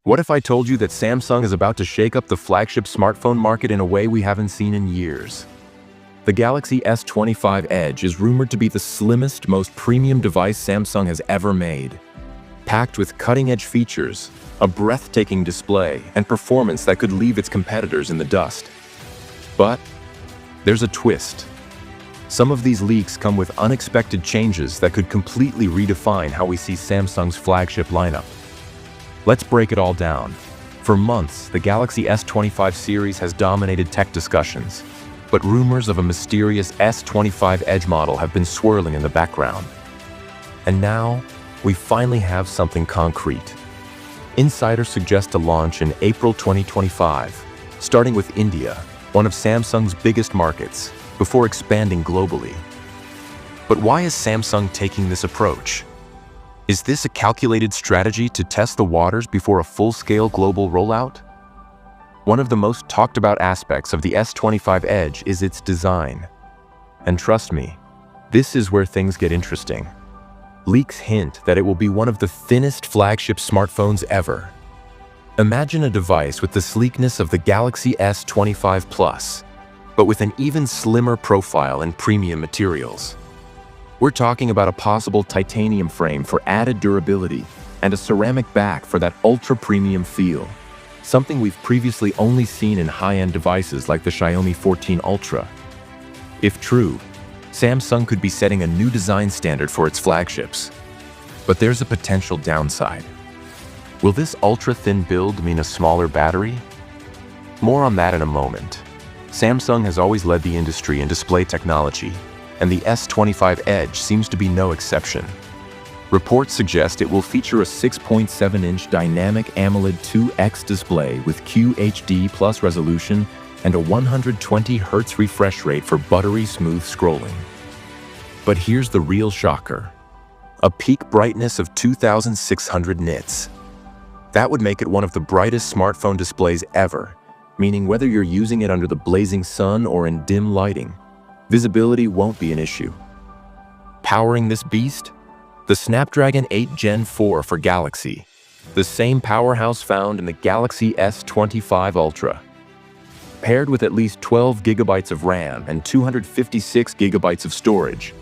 What if I told you that Samsung is about to shake up the flagship smartphone market in a way we haven't seen in years? The Galaxy S25 Edge is rumored to be the slimmest, most premium device Samsung has ever made. Packed with cutting-edge features, a breathtaking display, and performance that could leave its competitors in the dust. But there's a twist. Some of these leaks come with unexpected changes that could completely redefine how we see Samsung's flagship lineup. Let's break it all down. For months, the Galaxy S25 series has dominated tech discussions, but rumors of a mysterious S25 Edge model have been swirling in the background. And now, we finally have something concrete. Insiders suggest a launch in April 2025, starting with India, one of Samsung's biggest markets, before expanding globally. But why is Samsung taking this approach? Is this a calculated strategy to test the waters before a full-scale global rollout? One of the most talked about aspects of the S25 Edge is its design. And trust me, this is where things get interesting. Leaks hint that it will be one of the thinnest flagship smartphones ever. Imagine a device with the sleekness of the Galaxy S25 Plus, but with an even slimmer profile and premium materials. We're talking about a possible titanium frame for added durability and a ceramic back for that ultra-premium feel, something we've previously only seen in high-end devices like the Xiaomi 14 Ultra. If true, Samsung could be setting a new design standard for its flagships. But there's a potential downside. Will this ultra-thin build mean a smaller battery? More on that in a moment. Samsung has always led the industry in display technology, and the S25 Edge seems to be no exception. Reports suggest it will feature a 6.7-inch dynamic AMOLED 2X display with QHD+ resolution and a 120 Hz refresh rate for buttery smooth scrolling. But here's the real shocker. A peak brightness of 2600 nits. That would make it one of the brightest smartphone displays ever, meaning whether you're using it under the blazing sun or in dim lighting, visibility won't be an issue. Powering this beast? The Snapdragon 8 Gen 4 for Galaxy, the same powerhouse found in the Galaxy S25 Ultra. Paired with at least 12 GB of RAM and 256 GB of storage,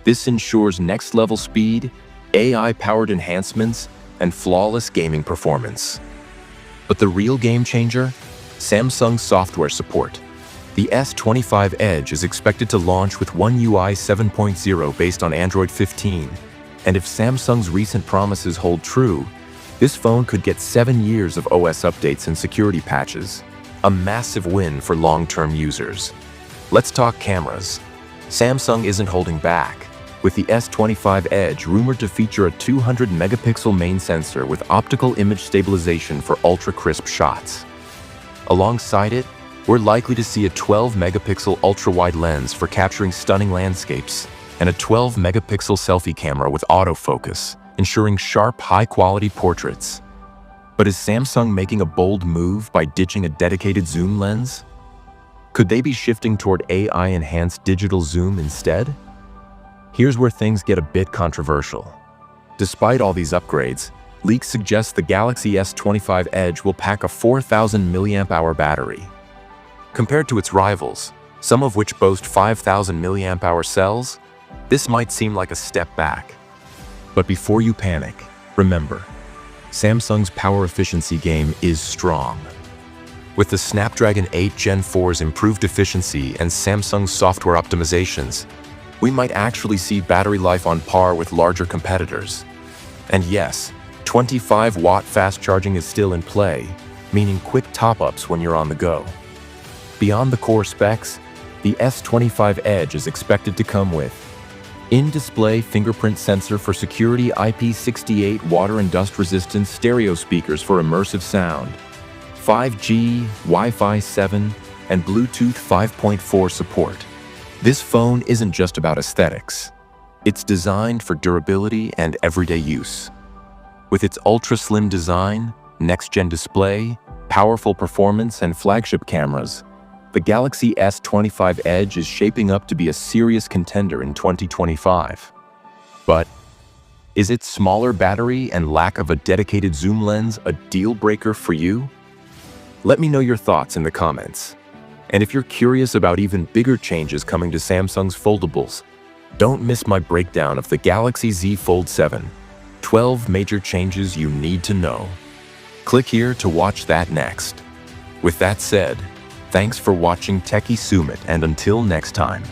this ensures next-level speed, AI-powered enhancements, and flawless gaming performance. But the real game changer? Samsung's software support. The S25 Edge is expected to launch with One UI 7.0 based on Android 15, and if Samsung's recent promises hold true, this phone could get 7 years of OS updates and security patches, a massive win for long-term users. Let's talk cameras. Samsung isn't holding back, with the S25 Edge rumored to feature a 200-megapixel main sensor with optical image stabilization for ultra-crisp shots. Alongside it, we're likely to see a 12-megapixel ultra-wide lens for capturing stunning landscapes and a 12-megapixel selfie camera with autofocus, ensuring sharp, high-quality portraits. But is Samsung making a bold move by ditching a dedicated zoom lens? Could they be shifting toward AI-enhanced digital zoom instead? Here's where things get a bit controversial. Despite all these upgrades, leaks suggest the Galaxy S25 Edge will pack a 4,000 mAh battery. Compared to its rivals, some of which boast 5,000 mAh cells, this might seem like a step back. But before you panic, remember, Samsung's power efficiency game is strong. With the Snapdragon 8 Gen 4's improved efficiency and Samsung's software optimizations, we might actually see battery life on par with larger competitors. And yes, 25-watt fast charging is still in play, meaning quick top-ups when you're on the go. Beyond the core specs, the S25 Edge is expected to come with in-display fingerprint sensor for security, IP68 water and dust resistant stereo speakers for immersive sound, 5G, Wi-Fi 7, and Bluetooth 5.4 support. This phone isn't just about aesthetics. It's designed for durability and everyday use. With its ultra-slim design, next-gen display, powerful performance, and flagship cameras, the Galaxy S25 Edge is shaping up to be a serious contender in 2025. But Is its smaller battery and lack of a dedicated zoom lens a deal breaker for you? Let me know your thoughts in the comments. And if you're curious about even bigger changes coming to Samsung's foldables, don't miss my breakdown of the Galaxy Z Fold 7. 12 major changes you need to know. Click here to watch that next. With that said, thanks for watching Techie Sumit, and until next time.